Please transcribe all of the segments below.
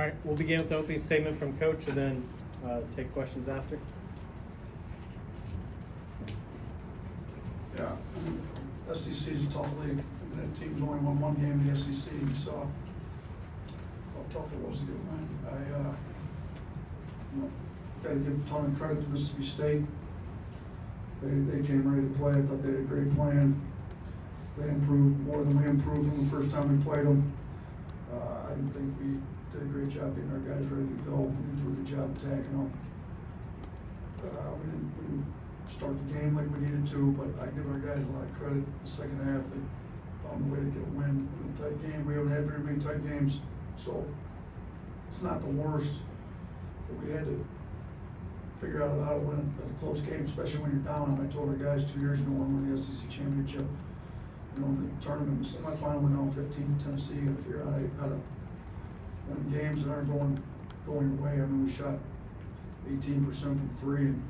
All right, we'll begin with the opening statement from Coach and then take questions after. Yeah, SEC is a tough league. That team's only won one game in the SEC. You saw how tough it was to get a win. Got to give a ton of credit to Mississippi State. They came ready to play. I thought they had a great plan. They improved more than we improved from the first time we played them. I didn't think we did a great job getting our guys ready to go. We didn't do a good job attacking them. We didn't start the game like we needed to, but I give our guys a lot of credit. The second half, they found a way to get a win in a tight game. We haven't had very many tight games, so it's not the worst. But we had to figure out how to win a close game, especially when you're down. I told our guys 2 years ago when we won the SEC championship, you know, in the tournament, the semifinal, we're down 15 to Tennessee. You got to figure out how to win games that aren't going your way. I mean, we shot 18% from three and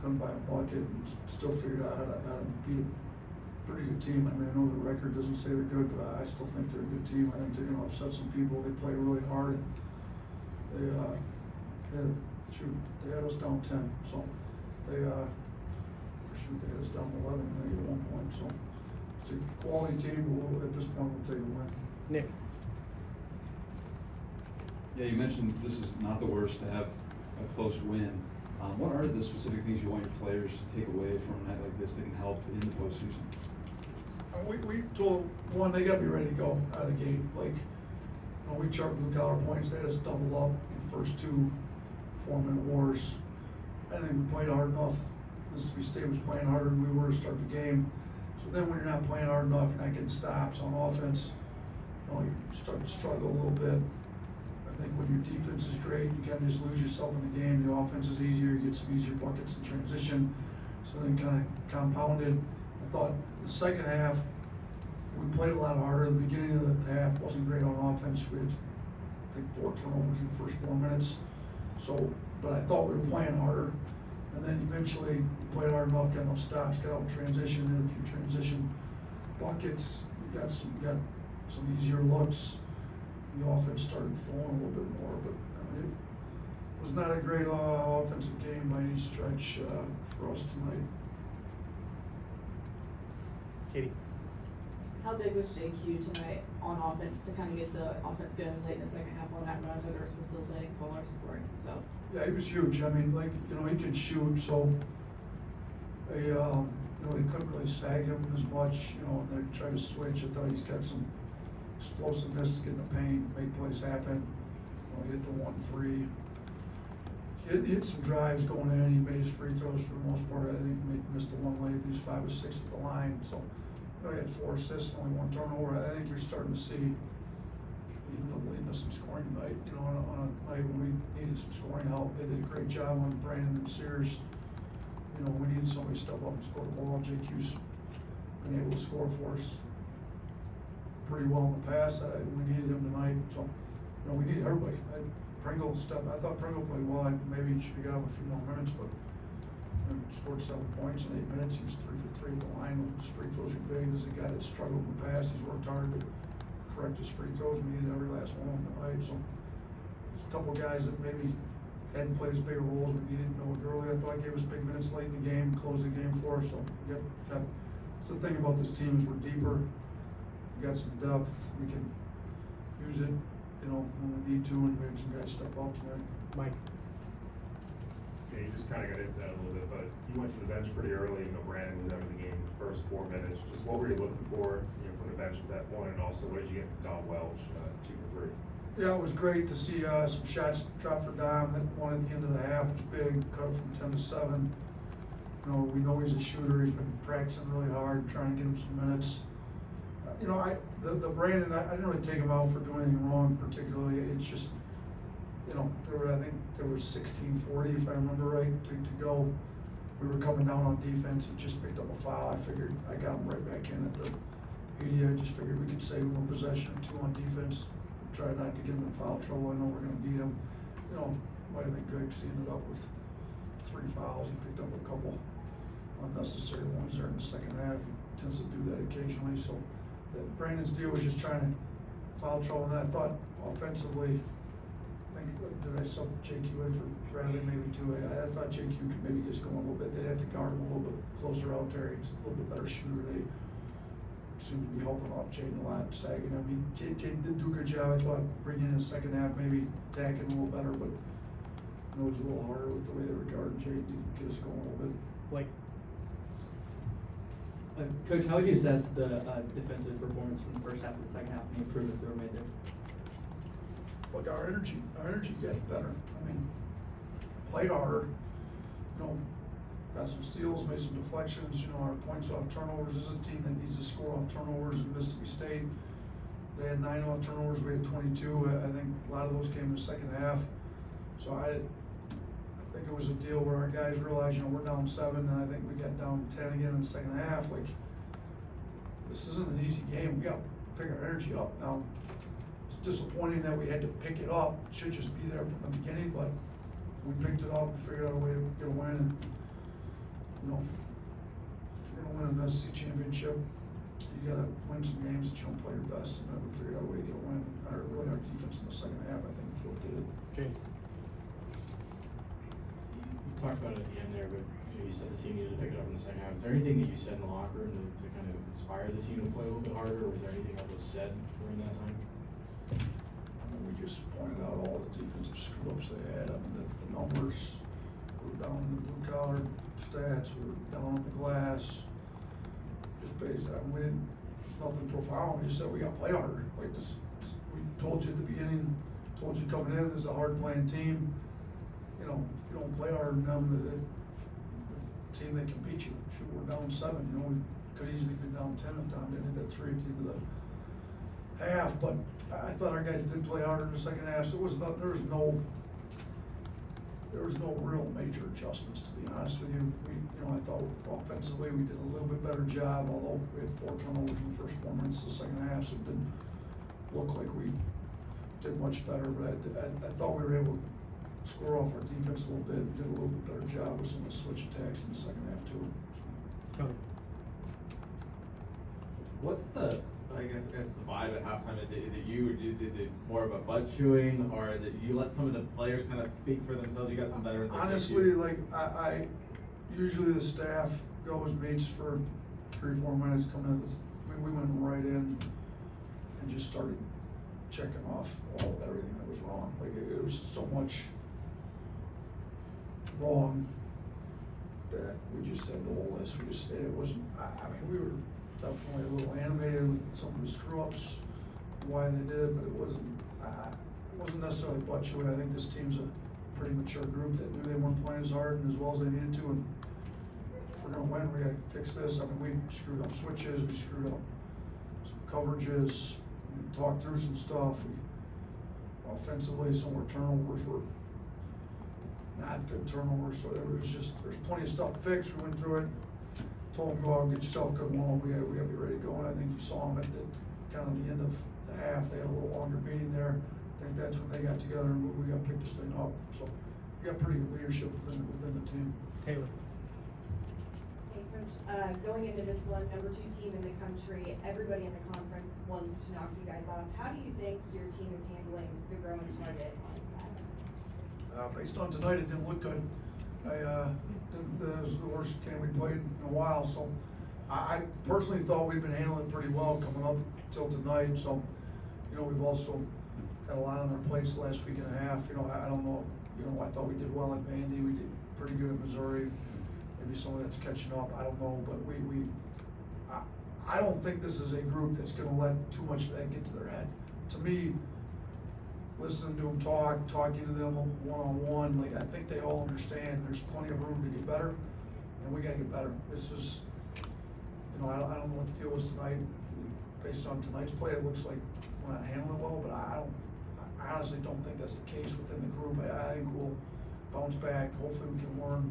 couldn't buy a bucket, and still figured out how to beat a pretty good team. I mean, I know the record doesn't say they're good, but I still think they're a good team. I think they're going to upset some people. They play really hard. They had us down 10, so they had us down 11, I think, at one point. So it's a quality team, but at this point we'll take a win. Nick. Yeah, you mentioned this is not the worst to have a close win. What are the specific things you want your players to take away from a night like this that can help in the postseason? We told one, they got to be ready to go out of the gate. Like, you know, we charted blue collar points. They had us double up in the first 2 4-minute wars. I think we played hard enough. Mississippi State was playing harder than we were to start the game. So then when you're not playing hard enough, you're not getting stops on offense, you know, you start to struggle a little bit. I think when your defense is great, you kind of just lose yourself in the game. The offense is easier, you get some easier buckets in transition. So then kind of compounded. I thought the second half, we played a lot harder. The beginning of the half wasn't great on offense. We had, I think, 4 turnovers in the first 4 minutes. So, but I thought we were playing harder. And then eventually we played hard enough, got enough stops, got out in transition, hit a few transition buckets. We got some easier looks. The offense started flowing a little bit more, but I mean, it was not a great offensive game by any stretch for us tonight. Katie. How big was JQ tonight on offense to kind of get the offense going late in the second half on that run, whether it's facilitating, goal, or scoring? So. Yeah, he was huge. I mean, like, you know, he can shoot, so they, you know, they couldn't really sag him as much. You know, and they tried to switch. I thought he's got some explosiveness to get in the paint, make plays happen. You know, he hit the 1-3. He hit some drives going in. He made his free throws for the most part. I think he missed the one layup. He was 5 of 6 at the line. So, you know, he had 4 assists, only 1 turnover. I think you're starting to see, even though leading us some scoring tonight, you know, on a night when we needed some scoring help. They did a great job on Brandon and Sears. You know, we needed somebody to step up and score the ball. JQ's been able to score for us pretty well in the past. We needed him tonight, so, you know, we needed everybody. Pringle stepped. I thought Pringle played well. Maybe he should have got him a few more minutes, but scored 7 points in 8 minutes. He was 3 for 3 at the line. His free throws are big. This is a guy that struggled in the past. He's worked hard to correct his free throws. We needed every last one of them tonight. So there's a couple of guys that maybe hadn't played as big a roles, but needed to know it early. I thought gave us big minutes late in the game, closed the game for us. So we got that's the thing about this team is we're deeper. We got some depth. We can use it, you know, when we need to, and we had some guys step up tonight. Mike. Yeah, you just kind of got into that a little bit, but you went to the bench pretty early. You know, Brandon was out of the game the first 4 minutes. Just what were you looking for, you know, from the bench at that point, and also what did you get from Don Welch, 2 for 3? Yeah, it was great to see some shots drop for Dom. That one at the end of the half was big, cut it from 10 to 7. You know, we know he's a shooter. He's been practicing really hard, trying to get him some minutes. You know, the Brandon, I didn't really take him out for doing anything wrong particularly. It's just, you know, I think there was 16:40, if I remember right, to go. We were coming down on defense. He just picked up a foul. I figured I got him right back in at the 80. I just figured we could save 1 possession or 2 on defense. Try not to get him in foul trouble. I know we're going to beat him. You know, might have been good because he ended up with 3 fouls. He picked up a couple unnecessary ones there in the second half. He tends to do that occasionally. So Brandon's deal was just trying to foul trouble. And I thought offensively, think, did I sub JQ in for Bradley maybe too? I thought JQ could maybe just go a little bit, they'd have to guard him a little bit closer out there, he's a little bit better shooter, they seem to be helping off Jaden a lot, sagging. I mean, Jaden did do a good job, I thought, bringing in the second half, maybe attacking a little better, but it was a little harder with the way they were guarding Jaden to get us going a little bit. Like, Coach, how would you assess the defensive performance from the first half to the second half and the improvements that were made there? Look, our energy got better. I mean, played harder, you know, got some steals, made some deflections, you know, our points off turnovers. This is a team that needs to score off turnovers in Mississippi State. They had 9 off turnovers, we had 22. I think a lot of those came in the second half. So I think it was a deal where our guys realized, you know, we're down 7, and I think we got down 10 again in the second half. Like, this isn't an easy game. We got to pick our energy up. Now, it's disappointing that we had to pick it up. It should just be there from the beginning, but we picked it up and figured out a way to get a win. And, you know, if you're going to win an SEC championship, you got to win some games that you don't play your best. And then we figured out a way to get a win. Really, our defense in the second half, I think, is what did it. James. You talked about it at the end there, but you said the team needed to pick it up in the second half. Is there anything that you said in the locker room to kind of inspire the team to play a little bit harder, or was there anything that was said during that time? I mean, we just pointed out all the defensive screw-ups they had. I mean, the numbers were down in the blue-collar stats, we were down on the glass. Just based on, we didn't, there's nothing profound, we just said we got to play harder. Like this, we told you at the beginning, told you coming in, this is a hard-playing team. You know, if you don't play hard enough, the team that can beat you. Shoot, we're down 7, you know, we could easily be down 10 if Tom didn't hit that 3 at the end of the half, but I thought our guys did play harder in the second half, so it was not, there was no real major adjustments, to be honest with you. We, you know, I thought offensively we did a little bit better job, although we had 4 turnovers in the first 4 minutes of the second half, so it didn't look like we did much better, but I thought we were able to score off our defense a little bit, and did a little bit better job with some of the switch attacks in the second half too. Tony. What's the, I guess the vibe at halftime? Is it you? Is it more of a butt chewing, or is it you let some of the players kind of speak for themselves? You got some veterans. Like Honestly, like I usually the staff goes, meets for 3-4 minutes, come in. We went right in and just started checking off everything that was wrong. Like it was so much wrong that we just said the whole list. We just said it wasn't. I mean, we were definitely a little animated with some of the screw-ups, why they did it, but it wasn't necessarily butt chewing. I think this team's a pretty mature group that knew they weren't playing as hard and as well as they needed to. And if we're gonna win, we gotta fix this. I mean, we screwed up switches, we screwed up some coverages, we talked through some stuff. Offensively, some of our turnovers were not good turnovers, so there's plenty of stuff to fix. We went through it. Told them, go out and get yourself a good one. We gotta be ready to go. And I think you saw them at kind of the end of the half. They had a little longer meeting there. I think that's when they got together and we got to pick this thing up. So we got pretty good leadership within the team. Taylor. Hey, Coach, going into this one, number 2 team in the country, everybody in the conference wants to knock you guys off. How do you think your team is handling the growing target on its back? Based on tonight, it didn't look good. That was the worst game we played in a while, so I personally thought we'd been handling it pretty well coming up till tonight. So, you know, we've also had a lot on our plates the last week and a half. You know, I don't know, you know, I thought we did well at Vandy, we did pretty good at Missouri. Maybe some of that's catching up, I don't know, but I don't think this is a group that's gonna let too much of that get to their head. To me, listening to them talking to them one-on-one, like I think they all understand there's plenty of room to get better, and we gotta get better. This is, you know, I don't know what the deal was tonight. Based on tonight's play, it looks like we're not handling it well, but I honestly don't think that's the case within the group. I think we'll bounce back. Hopefully we can learn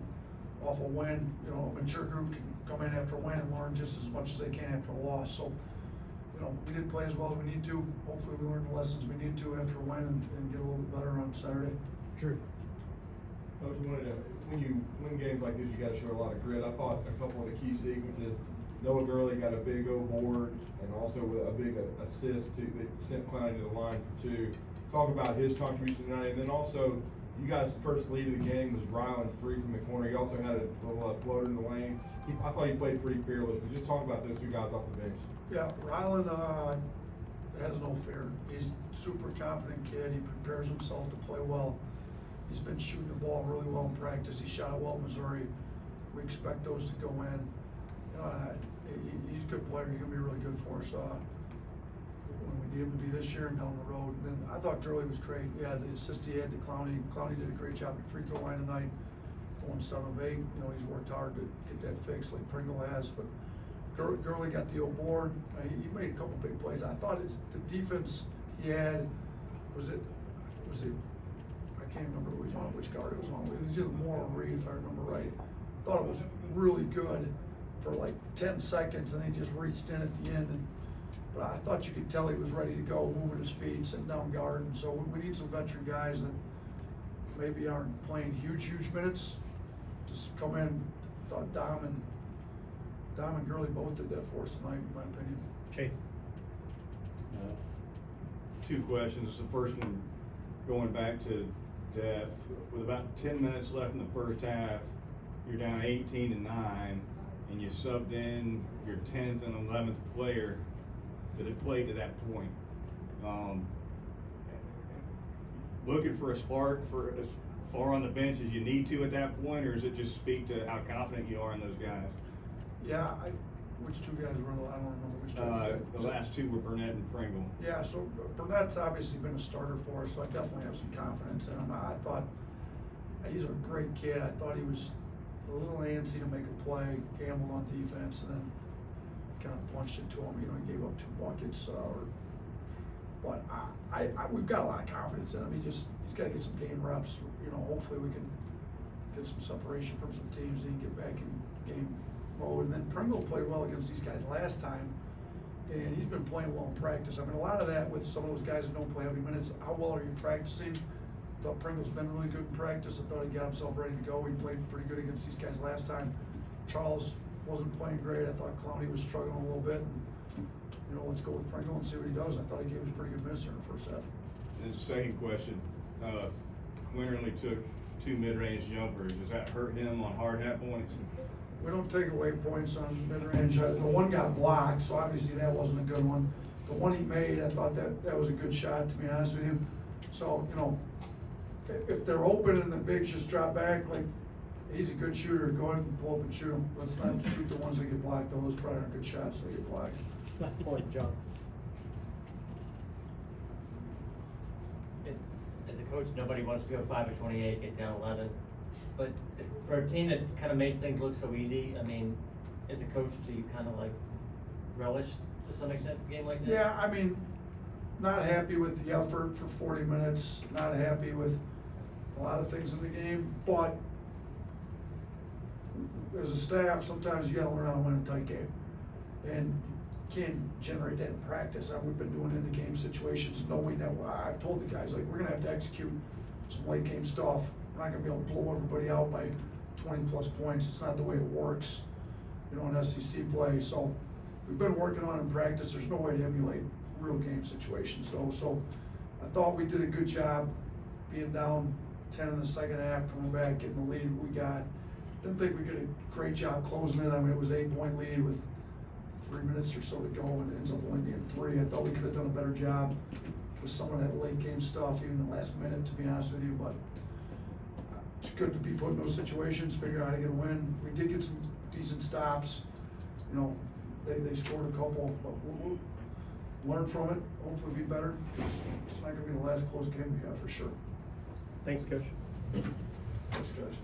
off a win. You know, a mature group can come in after a win and learn just as much as they can after a loss. So, you know, we didn't play as well as we need to. Hopefully we learned the lessons we need to after a win and get a little bit better on Saturday. Drew. Coach, when you win games like this, you gotta show a lot of grit. I thought a couple of the key sequences, Noah Gurley got a big O board and also with a big assist that sent Clowney to the line for 2. talk about his contribution tonight, and then also, you guys' first lead of the game was Ryland's 3 from the corner. He also had a little floater in the lane. I thought he played pretty fearless, but just talk about those two guys off the bench. Yeah, Ryland, has no fear. He's a super confident kid. He prepares himself to play well. He's been shooting the ball really well in practice. He shot it well in Missouri. We expect those to go in. He's a good player. He's gonna be really good for us, when we need him to be this year and down the road. And then I thought Gurley was great. Yeah, the assist he had to Clowney. Clowney did a great job at the free throw line tonight, going 7 of 8. You know, he's worked hard to get that fixed like Pringle has, but Gurley got the old board. He made a couple big plays. I thought it's the defense he had. Was it? I can't remember who he was on, which guard it was on. It was either Moore or Reed, if I remember right. Thought it was really good for like 10 seconds, and he just reached in at the end. But I thought you could tell he was ready to go, moving his feet, sitting down guard. And so we need some veteran guys that maybe aren't playing huge minutes. Just come in. Thought Dom and Gurley both did that for us tonight, in my opinion. Chase. 2 questions. The first one, going back to depth, with about 10 minutes left in the first half, you're down 18-9, and you subbed in your 10th and 11th player that had played to that point. Looking for a spark for as far on the bench as you need to at that point, or does it just speak to how confident you are in those guys? Yeah, which 2 guys were? I don't remember which 2. The last 2 were Burnett and Pringle. Yeah, so Burnett's obviously been a starter for us, so I definitely have some confidence in him. I thought he's a great kid. I thought he was a little antsy to make a play, gambled on defense, and then kind of punched it to him. You know, he gave up 2 buckets. But we've got a lot of confidence in him. He's got to get some game reps. You know, hopefully we can get some separation from some teams and get back in game mode. And then Pringle played well against these guys last time, and he's been playing well in practice. I mean, a lot of that with some of those guys that don't play heavy minutes. How well are you practicing? I thought Pringle's been really good in practice. I thought he got himself ready to go. He played pretty good against these guys last time. Charles wasn't playing great. I thought Clowney was struggling a little bit. And, you know, let's go with Pringle and see what he does. I thought he gave us pretty good minutes in the first half. And the second question, Quinterly took 2 mid-range jumpers. Does that hurt him on hard hat points? We don't take away points on mid-range. The one got blocked, so obviously that wasn't a good one. The one he made, I thought that was a good shot, to be honest with you. So, you know, if they're open and the bigs just drop back, like, he's a good shooter, go ahead and pull up and shoot him. Let's not shoot the ones that get blocked. Those probably aren't good shots that get blocked. Last point, John. As a coach, nobody wants to go 5 of 28, get down 11. But for a team that kind of made things look so easy, I mean, as a coach, do you kind of like relish to some extent a game like this? Yeah, I mean, not happy with the effort for 40 minutes, not happy with a lot of things in the game, but as a staff, sometimes you gotta learn how to win a tight game. And you can't generate that in practice. We've been doing it in the game situations, knowing that I've told the guys, like, we're gonna have to execute some late game stuff. We're not gonna be able to blow everybody out by 20+ points. It's not the way it works, you know, in SEC play. So we've been working on it in practice. There's no way to emulate real game situations though. So I thought we did a good job being down 10 in the second half, coming back, getting the lead we got. Didn't think we did a great job closing it. I mean, it was 8-point lead with 3 minutes or so to go, and it ends up only being 3. I thought we could have done a better job with some of that late game stuff, even the last minute, to be honest with you. But it's good to be put in those situations, figure out how to get a win. We did get some decent stops. You know, they scored a couple, but we'll learn from it. Hopefully be better, because it's not going to be the last close game we have for sure. Thanks, Coach. Thanks, guys.